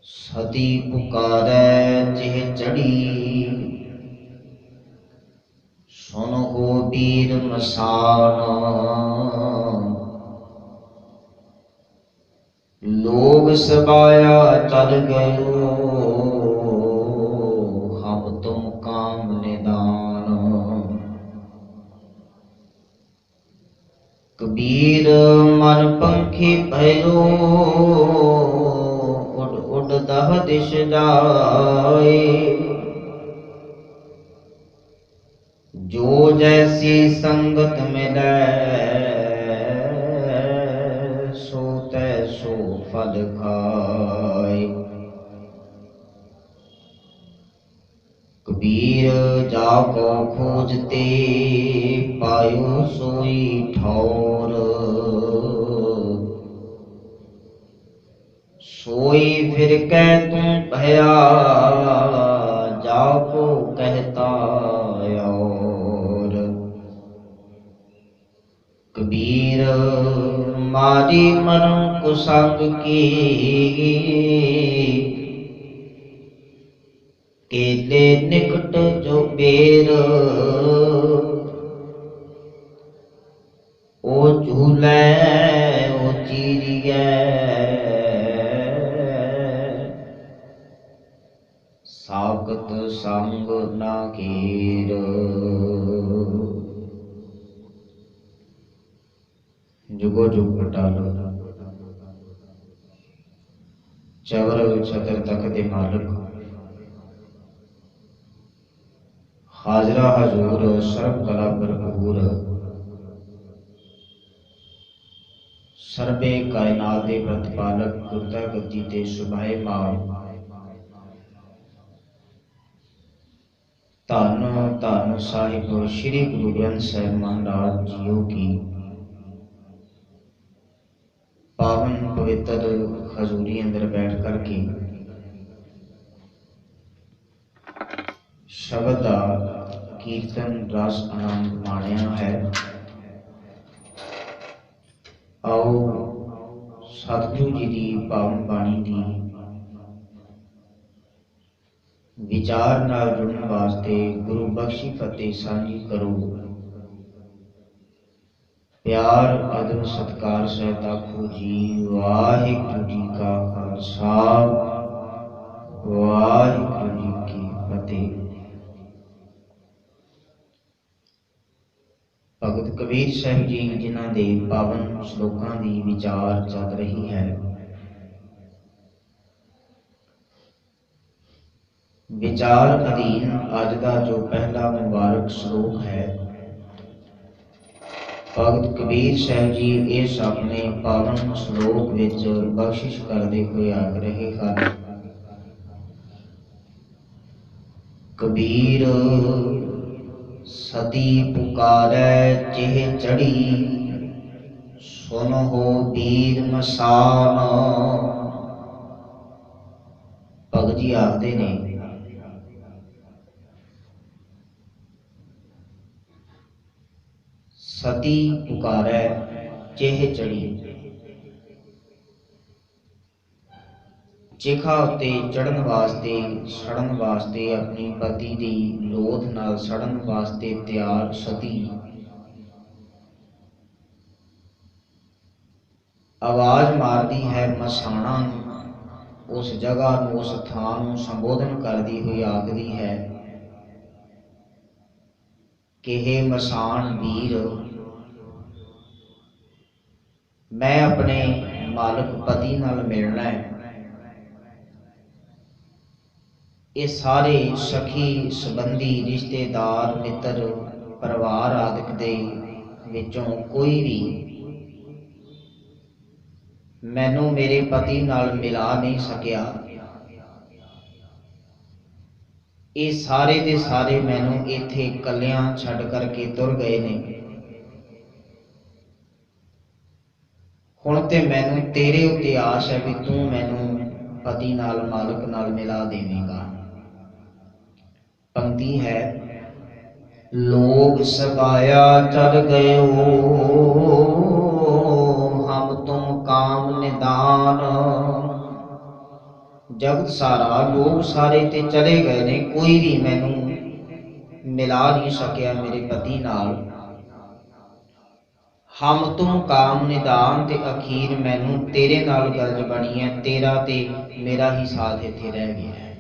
सती पुकारै जिह चढ़ी, सुन हो वीर मसान। लोग सबाया चल गयो, हम तुम काम निदान। कबीर मन पंखी भयो, उड़ उड़ दह दिश जाए। जो जैसी संगत मिलै, सो तैसो फल खाए। कबीर जाको खोजते, पायो सोई ठौर। सोई फिर कै तू भया, जाको कहता और। कबीर मारी मरूं कुसंग की, केले निकट जो बेर। ओ झूलै ओ चीरियै, साकत संग ना घेर। जुगो जुग पटालो, चवर छतर तक दे मालक, हाजरा हजूर सर्व कला भरपूर। सर्वे कायनात दे प्रतिपालक, गुरता गति ते सुभाएमान। धन धन साहिब श्री गुरु ग्रंथ साहिब महाराज जीओ की पावन पवित्र हजूरी अंदर बैठ करके शब्द का कीर्तन रस आनंद माणिया है। आओ सतगुरु जी की पावन बाणी की विचार नाल जुड़न वास्ते गुरु बख्शी फतेह सांझी करो। प्यार अदब सत्कार सहित आखो जी वाहिगुरु जी का खालसा वाहिगुरु जी की फतेह। भगत कबीर साहिब जी जिन्हां दे पावन श्लोकां दी विचार चल रही है। विचार अधीन अज का जो पहला मुबारक श्लोक है, भगत कबीर साहिब जी इस अपने पावन श्लोक विच बख्शिश करते हुए आख रहे हैं। कबीर सती पुकारै जिह चढ़ी, सुन हो वीर मसान। भगत जी आखते ने सती पुकारै जिह चढ़ी, चिखा उत्ते चढ़न वास्ते सड़न वास्ते अपनी पति दी लोथ नाल सड़न वास्ते तैयार सती आवाज मारदी है मसाणा नूं, उस जगह नूं उस थां नूं संबोधन करदी हुई आखदी है कि हे मसान वीर, मैं अपने मालक पति नाल मिलना है। ये सारे सखी संबंधी रिश्तेदार मित्र परिवार आदि दे विचों कोई भी मैनू मेरे पति नाल मिला नहीं सकिया। ये सारे दे सारे मैनू इत्थे कलियां छड़ करके तुर गए ने। हुण ते मैनू तेरे उत्ते आस है भी तू मैनू पति नाल मालक नाल मिला देवेगा। पंक्ति है, लोग सबाया चल गयो, हम तुम ਕਾਮ ਨਿਦਾਨ। ਜਗਤ ਸਾਰਾ, ਲੋਕ ਸਾਰੇ ਤੇ ਚਲੇ ਗਏ ਨੇ, ਕੋਈ ਵੀ ਮੈਨੂੰ ਮਿਲਾ ਨਹੀਂ ਸਕਿਆ ਮੇਰੇ ਪਤੀ ਨਾਲ। ਹਮ ਤੁਮ ਕਾਮ ਨਿਦਾਨ, ਤੇ ਅਖੀਰ ਮੈਨੂੰ ਤੇਰੇ ਨਾਲ ਗਰਜ ਬਣੀ ਹੈ, ਤੇਰਾ ਤੇ ਮੇਰਾ ਹੀ ਸਾਥ ਇੱਥੇ ਰਹਿ ਗਿਆ ਹੈ।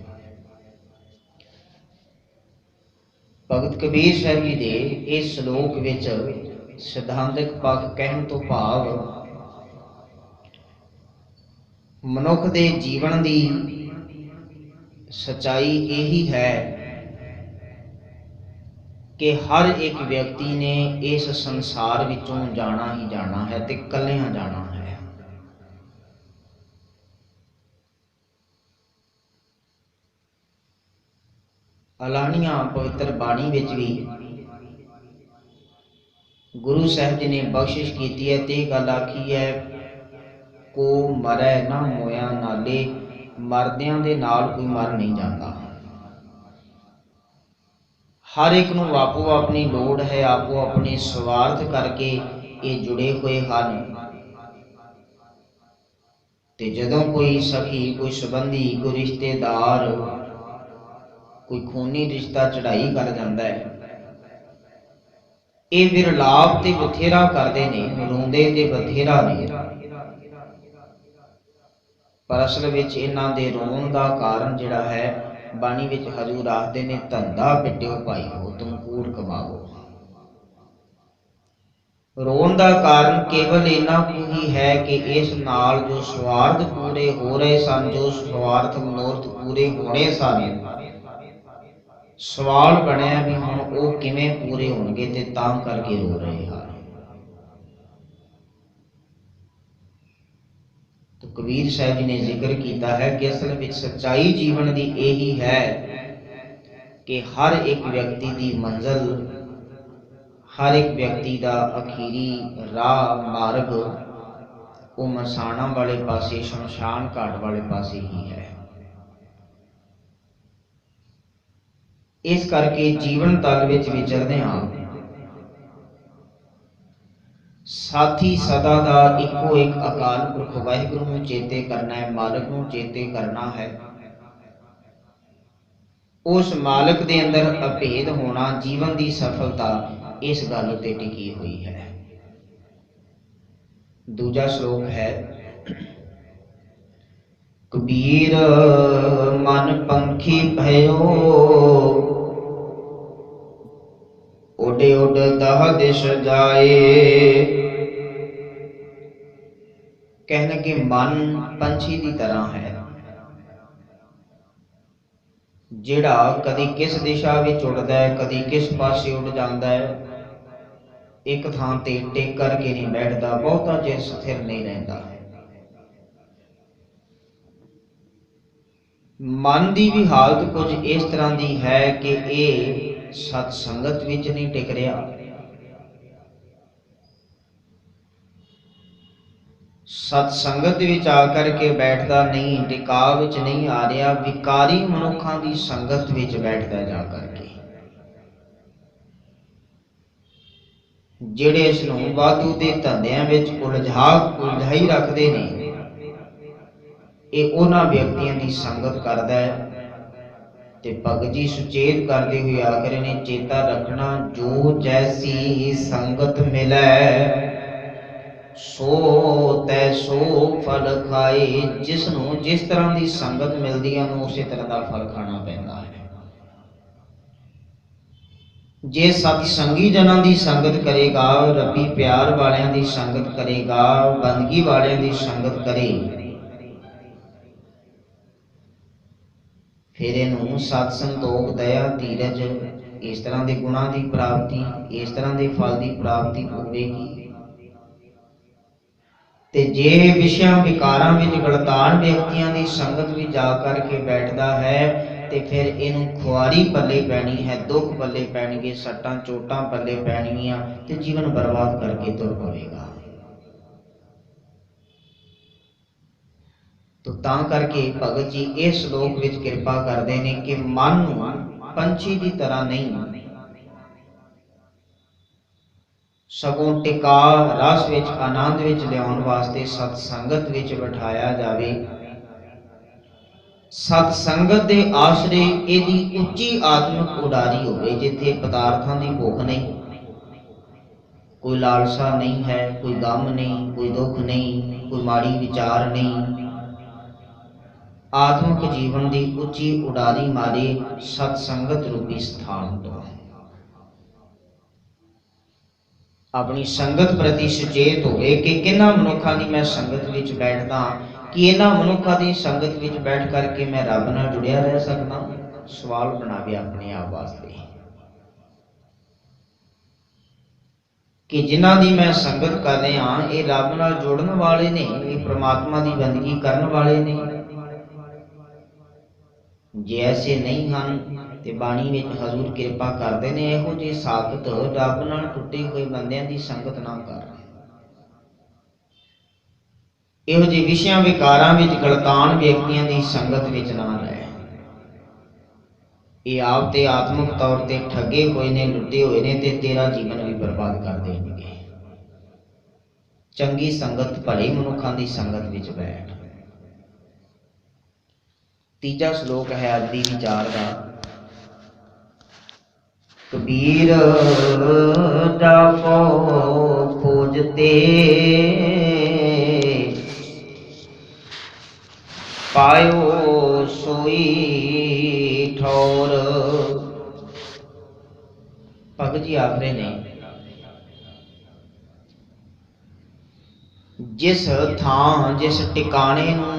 ਭਗਤ ਕਬੀਰ ਸਾਹਿਬ ਜੀ ਦੇ ਇਸ ਸ਼ਲੋਕ ਵਿੱਚ ਸਿਧਾਂਤਕ ਪੱਖ ਕਹਿਣ ਤੋਂ ਭਾਵ ਮਨੁੱਖ ਦੇ ਜੀਵਨ ਦੀ ਸੱਚਾਈ ਇਹੀ ਹੈ ਕਿ ਹਰ ਇੱਕ ਵਿਅਕਤੀ ਨੇ ਇਸ ਸੰਸਾਰ ਵਿੱਚੋਂ ਜਾਣਾ ਹੀ ਜਾਣਾ ਹੈ ਤੇ ਇਕੱਲਿਆਂ ਜਾਣਾ ਹੈ। ਅਲਾਣੀਆਂ ਪਵਿੱਤਰ ਬਾਣੀ ਵਿੱਚ ਵੀ ਗੁਰੂ ਸਾਹਿਬ ਜੀ ਨੇ ਬਖਸ਼ਿਸ਼ ਕੀਤੀ ਹੈ ਤੇ ਇਹ ਗੱਲ ਆਖੀ ਹੈ, ਕੋ ਮਰੈ ਨਾ ਮੋਇਆ ਨਾਲੇ, ਮਰਦਿਆਂ ਦੇ ਨਾਲ ਕੋਈ ਮਰ ਨਹੀਂ ਜਾਂਦਾ। ਹਰ ਇੱਕ ਨੂੰ ਆਪੋ ਆਪਣੀ ਲੋੜ ਹੈ, ਆਪੋ ਆਪਣੇ ਸਵਾਰਥ ਕਰਕੇ ਇਹ ਜੁੜੇ ਹੋਏ ਹਨ। ਤੇ ਜਦੋਂ ਕੋਈ ਸਖੀ, ਕੋਈ ਸੰਬੰਧੀ, ਕੋਈ ਰਿਸ਼ਤੇਦਾਰ, ਕੋਈ ਖੂਨੀ ਰਿਸ਼ਤਾ ਚੜਾਈ ਕਰ ਜਾਂਦਾ ਹੈ, ਇਹ ਵਿਰਲਾਪ ਤੇ ਬਥੇਰਾ ਕਰਦੇ ਨੇ, ਰੋਂਦੇ ਤੇ ਬਥੇਰਾ ਨੇ, ਪਰ ਅਸਲ ਵਿੱਚ ਇਹਨਾਂ ਦੇ ਰੋਣ ਦਾ ਕਾਰਨ ਜਿਹੜਾ ਹੈ, ਬਾਣੀ ਵਿੱਚ ਹਜ਼ੂਰ ਆਖਦੇ ਨੇ, ਧੰਦਾ ਪਿੱਟਿਓ ਭਾਈ ਹੋ ਤੁਮ ਕੂੜ ਕਮਾਵੋ। ਰੋਣ ਦਾ ਕਾਰਨ ਕੇਵਲ ਇੰਨਾ ਕੁ ਹੀ ਹੈ ਕਿ ਇਸ ਨਾਲ ਜੋ ਸਵਾਰਥ ਪੂਰੇ ਹੋ ਰਹੇ ਸਨ, ਜੋ ਸਵਾਰਥ ਮਨੋਰਥ ਪੂਰੇ ਹੋਣੇ ਸਨ, ਸਵਾਲ ਬਣਿਆ ਵੀ ਹੁਣ ਉਹ ਕਿਵੇਂ ਪੂਰੇ ਹੋਣਗੇ, ਤੇ ਤਾਂ ਕਰਕੇ ਰੋ ਰਹੇ ਹਨ। तो कबीर साहब जी ने जिक्र किया है कि असल में सच्चाई जीवन की यही है कि हर एक व्यक्ति की मंजिल, हर एक व्यक्ति का अखीरी राह मार्ग वो मसाणा वाले पासे, शमशान घाट वाले पासे ही है। इस करके जीवन तल विच विचरदिआं साथी सदा का इको एक अकाल पुरख वाहिगुरू नूं चेते करना है, मालिक नूं चेते करना है। उस मालिक दे अंदर अभेद होना, जीवन की सफलता इस गल ते टिकी हुई है। दूजा श्लोक है, कबीर मन पंखी भयो, उडे उड दह दिश जाए। कहने कि मन पंछी की तरह है, जिहड़ा कदी किस दिशा विच उड़दा है, कदी किस पासे उड़ जाता है, एक थां ते टिक करके नहीं बैठता, बहुता चिर स्थिर नहीं रहता। मन की भी हालत कुछ इस तरह की है कि ये सत्संगत विच नहीं टिक रहा, सत्संगत विच आकर के बैठता नहीं, टिकाव विच नहीं आ रहा, विकारी मनुखों की संगत विच बैठता जा करके, जिहड़े इस नूं वाधू दे धंधिआं विच उलझाई रखते ने, ये उन्हां व्यक्तियों की संगत करदा है। ते भगत जी सुचेत करते हुए आखिर ने चेता रखना, जो जैसी संगत मिले सो तैसो फल खाए। जिसनों जिस तरह की संगत मिलती है उस तरह का फल खाना पैंदा है। जे सतसंगी जनां की संगत करेगा, रब्बी प्यार वालियां की संगत करेगा, बंदगी वालियां की संगत करे, फिर इनू सत संतोख दया धीरज इस तरह के गुणों की प्राप्ति, इस तरह के फल की प्राप्ति होगी। ते जे विषयां विकारां विच गलतान व्यक्तियों की संगत में जा करके बैठता है, ते फिर इनू खुआरी पल्ले पैनी है, दुख पल्ले पैणगे, सट्टां चोटां पल्ले पैणगियां, ते जीवन बर्बाद करके तुर पवेगा। तो तां करके भगत जी इस श्लोक विच कृपा करते हैं कि मन पंछी की तरह नहीं, ਸਗੋਂ ਟਿਕਾ ਰਸ ਵਿੱਚ ਆਨੰਦ ਵਿੱਚ ਲਿਆਉਣ ਵਾਸਤੇ ਸਤ ਸੰਗਤ ਵਿੱਚ ਬਿਠਾਇਆ ਜਾਵੇ। ਸਤ ਸੰਗਤ ਦੇ ਆਸਰੇ ਇਹਦੀ ਉੱਚੀ ਆਤਮਿਕ ਉਡਾਰੀ ਹੋਵੇ, ਜਿੱਥੇ ਪਦਾਰਥਾਂ ਦੀ ਭੁੱਖ ਨਹੀਂ, ਕੋਈ ਲਾਲਸਾ ਨਹੀਂ ਹੈ, ਕੋਈ ਗਮ ਨਹੀਂ, ਕੋਈ ਦੁੱਖ ਨਹੀਂ, ਕੋਈ ਮਾੜੀ ਵਿਚਾਰ ਨਹੀਂ। ਆਤਮਿਕ ਜੀਵਨ ਦੀ ਉੱਚੀ ਉਡਾਰੀ ਮਾਰੇ ਸਤ ਸੰਗਤ ਰੂਪੀ ਸਥਾਨ ਤੋਂ। ਆਪਣੀ ਸੰਗਤ ਪ੍ਰਤੀ ਸੁਚੇਤ ਹੋਵੇ ਕਿ ਕਿਹਨਾਂ ਮਨੁੱਖਾਂ ਦੀ ਮੈਂ ਸੰਗਤ ਵਿੱਚ ਬੈਠਦਾ, ਕਿ ਇਹਨਾਂ ਮਨੁੱਖਾਂ ਦੀ ਸੰਗਤ ਵਿੱਚ ਬੈਠ ਕਰਕੇ ਮੈਂ ਰੱਬ ਨਾਲ ਜੁੜਿਆ ਰਹਿ ਸਕਦਾ। ਸਵਾਲ ਬਣਾਵੇ ਆਪਣੇ ਆਪ ਵਾਸਤੇ ਕਿ ਜਿਨ੍ਹਾਂ ਦੀ ਮੈਂ ਸੰਗਤ ਕਰ ਰਿਹਾ, ਇਹ ਰੱਬ ਨਾਲ ਜੁੜਨ ਵਾਲੇ ਨੇ, ਇਹ ਪ੍ਰਮਾਤਮਾ ਦੀ ਬੰਦਗੀ ਕਰਨ ਵਾਲੇ ਨੇ। ਜੇ ਐਸੇ ਨਹੀਂ ਹਨ ਤੇ ਬਾਣੀ ਵਿੱਚ ਹਜ਼ੂਰ ਕਿਰਪਾ ਕਰਦੇ ਨੇ, ਇਹੋ ਜਿਹੇ ਸਾਖਤ ਰੱਬ ਨਾਲ ਟੁੱਟੇ ਹੋਏ ਬੰਦਿਆਂ ਦੀ ਸੰਗਤ ਨਾ ਕਰ। ਇਹੋ ਜਿਹੇ ਵਿਸ਼ਿਆਂ ਵਿਕਾਰਾਂ ਵਿੱਚ ਗਲਤਾਨ ਵਿਅਕਤੀਆਂ ਦੀ ਸੰਗਤ ਵਿੱਚ ਨਾ ਰਹਿ। ਇਹ ਆਪ ਤੇ ਆਤਮਿਕ ਤੌਰ ਤੇ ਠੱਗੇ ਹੋਏ ਨੇ, ਲੁੱਟੇ ਹੋਏ ਨੇ, ਤੇ ਤੇਰਾ ਜੀਵਨ ਵੀ ਬਰਬਾਦ ਕਰ ਦੇਣਗੇ। ਚੰਗੀ ਸੰਗਤ, ਭਲੇ ਮਨੁੱਖਾਂ ਦੀ ਸੰਗਤ ਵਿੱਚ ਬੈਠ। ਤੀਜਾ ਸ਼ਲੋਕ ਹੈ ਅੱਜ ਦੀ ਵਿਚਾਰ ਦਾ। ਕਬੀਰ ਜਾਪੋ ਖੋਜਤੇ ਪਾਇਓ ਸੋਈ ਠੌਰ। ਭਗਤ ਜੀ ਆਖਦੇ ਨੇ, ਜਿਸ ਥਾਂ ਜਿਸ ਟਿਕਾਣੇ ਨੂੰ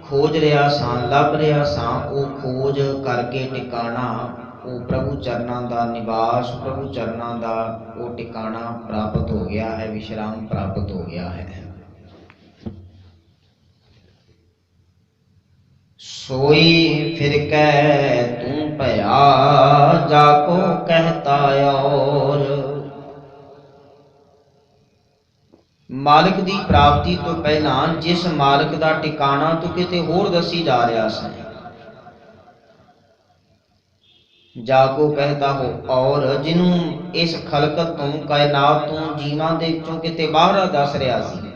ਖੋਜ ਰਿਹਾ ਸਾਂ, ਲੱਭ ਰਿਹਾ ਸਾਂ, ਉਹ ਖੋਜ ਕਰਕੇ ਟਿਕਾਣਾ, ਉਹ ਪ੍ਰਭੂ ਚਰਨਾਂ ਦਾ ਨਿਵਾਸ, ਪ੍ਰਭੂ ਚਰਨਾਂ ਦਾ ਉਹ ਟਿਕਾਣਾ ਪ੍ਰਾਪਤ ਹੋ ਗਿਆ ਹੈ, ਵਿਸ਼ਰਾਮ ਪ੍ਰਾਪਤ ਹੋ ਗਿਆ ਹੈ। सोई फिर कह तू भया जाको कहता और। मालिक दी प्राप्ति तो पहला जिस मालिक दा टिकाणा तू किते होर दसी जा रहा सी, जाको कहता हो, और जिन्हों इस खलकत तो कायनात तो जीवां दे विचों किते बाहर दस रहा सी,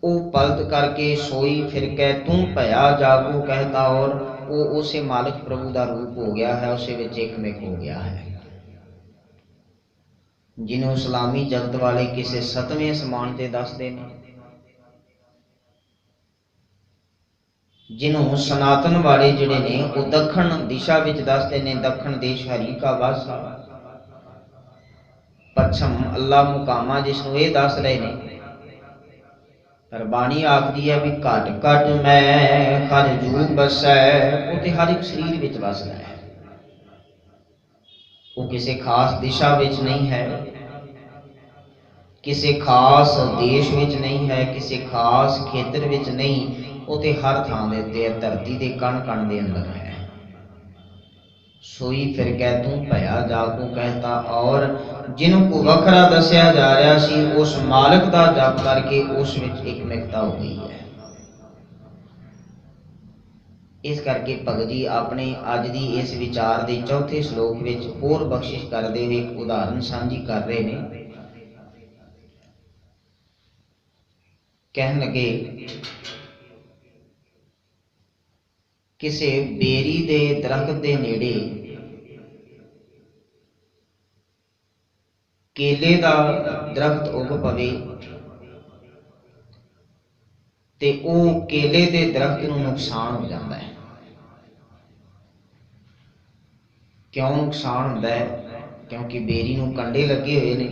ਉਹ ਪਲਟ ਕਰਕੇ ਸੋਈ ਫਿਰ ਕੇ ਤੂੰ ਭਇਆ ਜਾਗੋ ਕਹਿਤਾ, ਔਰ ਉਹ ਉਸੇ ਮਾਲਕ ਪ੍ਰਭੂ ਦਾ ਰੂਪ ਹੋ ਗਿਆ ਹੈ, ਉਸੇ ਵਿੱਚ ਇੱਕਮਿਕ ਹੋ ਗਿਆ ਹੈ। ਜਿਹਨੂੰ ਇਸਲਾਮੀ ਜਗਤ ਵਾਲੇ ਕਿਸੇ ਸਤਵੇਂ ਅਸਮਾਨ ਤੇ ਦੱਸਦੇ ਨੇ, ਜਿਹਨੂੰ ਸਨਾਤਨ ਵਾਲੇ ਜਿਹੜੇ ਨੇ ਉਹ ਦੱਖਣ ਦਿਸ਼ਾ ਵਿੱਚ ਦੱਸਦੇ ਨੇ, ਦੱਖਣ ਦੇਸ਼ ਹਰੀ ਕਾ ਵਾਸਾ, ਪੱਛਮ ਅੱਲਾ ਮੁਕਾਮਾ ਜਿਸਨੂੰ ਇਹ ਦੱਸ ਰਹੇ ਨੇ। ਪਰ ਬਾਣੀ ਆਖਦੀ ਹੈ ਵੀ ਘਟ ਘਟ ਮੈਂ ਹਰ ਜੂ ਬਸੈ, ਉਹ ਤੇ ਹਰ ਇੱਕ ਸਰੀਰ ਵਿੱਚ ਵਸਦਾ ਹੈ। ਉਹ ਕਿਸੇ ਖਾਸ ਦਿਸ਼ਾ ਵਿੱਚ ਨਹੀਂ ਹੈ, ਕਿਸੇ ਖਾਸ ਦੇਸ਼ ਵਿੱਚ ਨਹੀਂ ਹੈ, ਕਿਸੇ ਖਾਸ ਖੇਤਰ ਵਿੱਚ ਨਹੀਂ, ਉਹ ਤੇ ਹਰ ਥਾਂ ਦੇ ਉੱਤੇ ਹੈ, ਧਰਤੀ ਦੇ ਕਣ ਕਣ ਦੇ ਅੰਦਰ ਹੈ। ਸੋਈ ਫਿਰ ਕਹਿ ਤੂੰ ਭਇਆ ਜਾਗੋ ਕਹਿਤਾ, ਔਰ ਜਿਹਨੂੰ ਕੋ ਵੱਖਰਾ ਦੱਸਿਆ ਜਾ ਰਿਹਾ ਸੀ, ਉਸ ਮਾਲਕ ਦਾ ਜਪ ਕਰਕੇ ਉਸ ਵਿੱਚ ਇੱਕਮਿਕਤਾ ਹੋ ਗਈ ਹੈ। ਇਸ ਕਰਕੇ ਭਗਤ ਜੀ ਆਪਣੇ ਅੱਜ ਦੀ ਇਸ ਵਿਚਾਰ ਦੇ ਚੌਥੇ ਸ਼ਲੋਕ ਵਿੱਚ ਹੋਰ ਬਖਸ਼ਿਸ਼ ਕਰਦੇ ਹੋਏ ਇੱਕ ਉਦਾਹਰਨ ਸਾਂਝੀ ਕਰ ਰਹੇ ਨੇ। ਕਹਿਣ ਲੱਗੇ, ਕਿਸੇ ਬੇਰੀ ਦੇ ਦਰਖਤ ਦੇ ਨੇੜੇ ਕੇਲੇ ਦਾ ਦਰਖਤ ਉੱਗ ਪਵੇ ਤੇ ਉਹ ਕੇਲੇ ਦੇ ਦਰਖਤ ਨੂੰ ਨੁਕਸਾਨ ਹੋ ਜਾਂਦਾ ਹੈ। ਕਿਉਂ ਨੁਕਸਾਨ ਹੁੰਦਾ ਹੈ? ਕਿਉਂਕਿ ਬੇਰੀ ਨੂੰ ਕੰਡੇ ਲੱਗੇ ਹੋਏ ਨੇ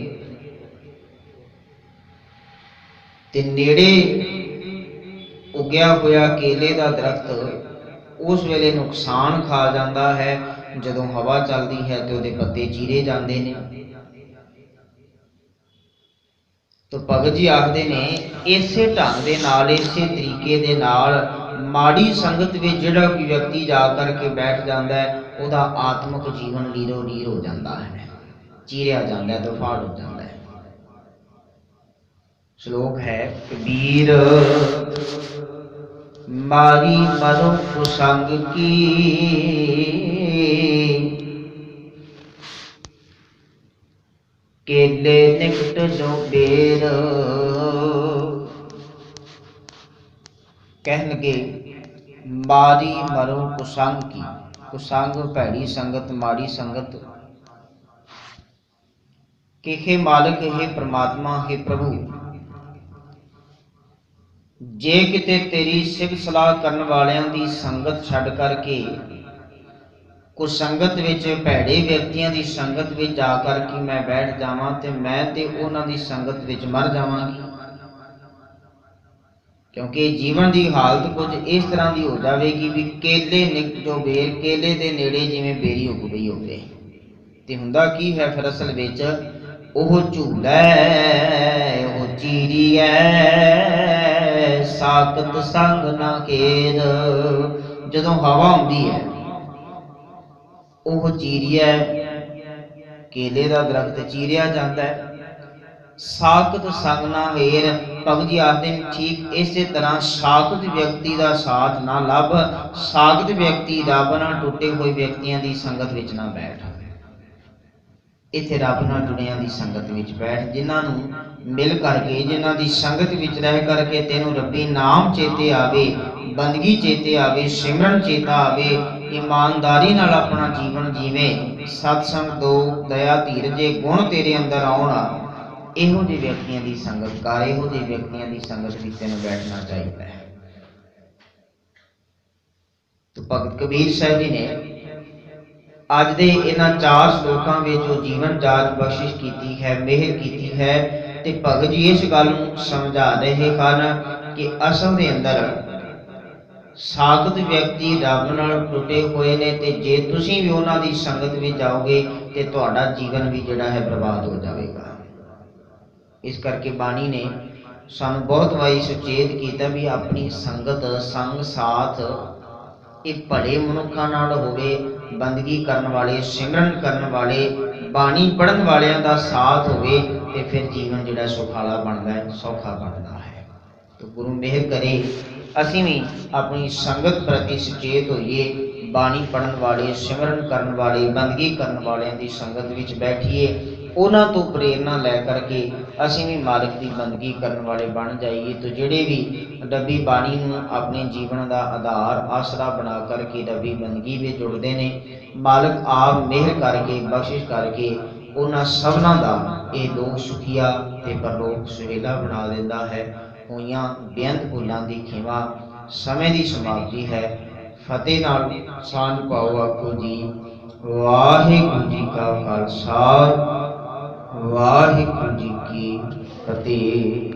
ਤੇ ਨੇੜੇ ਉਗਿਆ ਹੋਇਆ ਕੇਲੇ ਦਾ ਦਰਖਤ ਉਸ ਵੇਲੇ ਨੁਕਸਾਨ ਖਾ ਜਾਂਦਾ ਹੈ। ਜਦੋਂ ਹਵਾ ਚੱਲਦੀ ਹੈ ਤੇ ਉਹਦੇ ਪੱਤੇ ਚੀਰੇ ਜਾਂਦੇ ਨੇ। तो भगत जी आखते ने, इसे ढंग दे नाल, इसे तरीके दे नाल माड़ी संगत में जिहड़ा कोई व्यक्ति जा करके बैठ जाता है, उहदा आत्मक जीवन लीरो लीर हो जाता है, चीरिया जाता है, दुफाड़ हो जाता है। श्लोक है, कबीर मारी मनुख संग की केले निकट जो बेर। कह लगे मारी मरो कुसंग की। कुसंग भैड़ी संगत, माड़ी संगत। कि हे मालिक, हे परमात्मा, हे प्रभु, जे किते तेरी सिफ सलाह करन वालियां दी संगत छड़ करके कुसंगत विच, भैड़े व्यक्तियां दी संगत विच जा करके मैं बैठ जावां ते मैं ते उन्हां दी संगत विच मर जावांगी। क्योंकि जीवन की हालत कुछ इस तरह की हो जाएगी भी केले निकट जो बेर, केले के नेड़े जिवें बेरी उग गई होवे ते हुंदा की है फिर असल विच ओह झूला ओह चीरी है साकत संग ना केर। जदों हवा आउंदी है ओह चीरिया, केले का दरख्त चीरिया जाता है। साकत संग ना हेर, भगत जी आखते हैं ठीक इसे तरह साकत व्यक्ति का साथ ना लभ, साकत व्यक्ति रब ना टुटे हुए व्यक्तियों की संगत विच ना बैठ। इत्थे रब नाल जुड़ियां दी संगत विच बैठ, जिन्हां नूं मिल करके, जिन्हां दी संगत विच रह करके तैनूं रब्बी नाम चेते आवे, बंदगी चेते आवे, सिमरन चेता आवे, ईमानदारी नाल अपना जीवन जीवे, सत्संग दो, दया धीरजे गुण तेरे अंदर आउण, इहो ਜਿਹੇ व्यक्तियों की संगत कर, इहो ਜਿਹੇ व्यक्तियों की संगत विच तैनूं बैठना चाहिए है। तो भगत कबीर साहब जी ने अज दे इन्हां 4 श्लोकां विच जो जीवन जाच बख्शिश कीती है, मेहर कीती है, ते भगत जी इस गल नूं समझा रहे हैं कि असल दे अंदर साकत व्यक्ति रब नाल टुटे हुए ने, ते जे तुसीं भी उन्हां दी संगत विच जाओगे ते तुहाडा जीवन भी जिहड़ा है बर्बाद हो जाएगा। इस करके बाणी ने सानू बहुत वारी सुचेत किया भी अपनी संगत संग साथ ये भले मनुखों नाल होवे, बंदगी करन वाले, सिमरन करन वाले, बाणी पढ़न वालियां दा साथ होवे ते फिर जीवन जिहड़ा सुखाला बनदा है, सौखा बनदा है। तो गुरु मेहर करे असीं भी अपनी संगत प्रति सुचेत होइए, बाणी पढ़न वाले, सिमरन करन वाले, बंदगी करन वालियां दी संगत विच बैठिए, उन्हां तो प्रेरणा लै करके असीं भी मालिक की बंदगी करन वाले बन जाइए। तो जिहड़े भी रब्बी बाणी नूं अपने जीवन का आधार आसरा बना करके रब्बी बंदगी में जुड़ते हैं, मालिक आप मेहर करके बख्शिश करके उन्हां सबना दा ये लोक सुखिया ते परलोक सुहेला बना दिंदा है। होइयां बेअंत भुलां दी खिमा, समय की समाप्ति है। फतेह नाल सांझ पाओ आखो जी वाहिगुरू जी का खालसा वाहिगुरू जी की फतेह।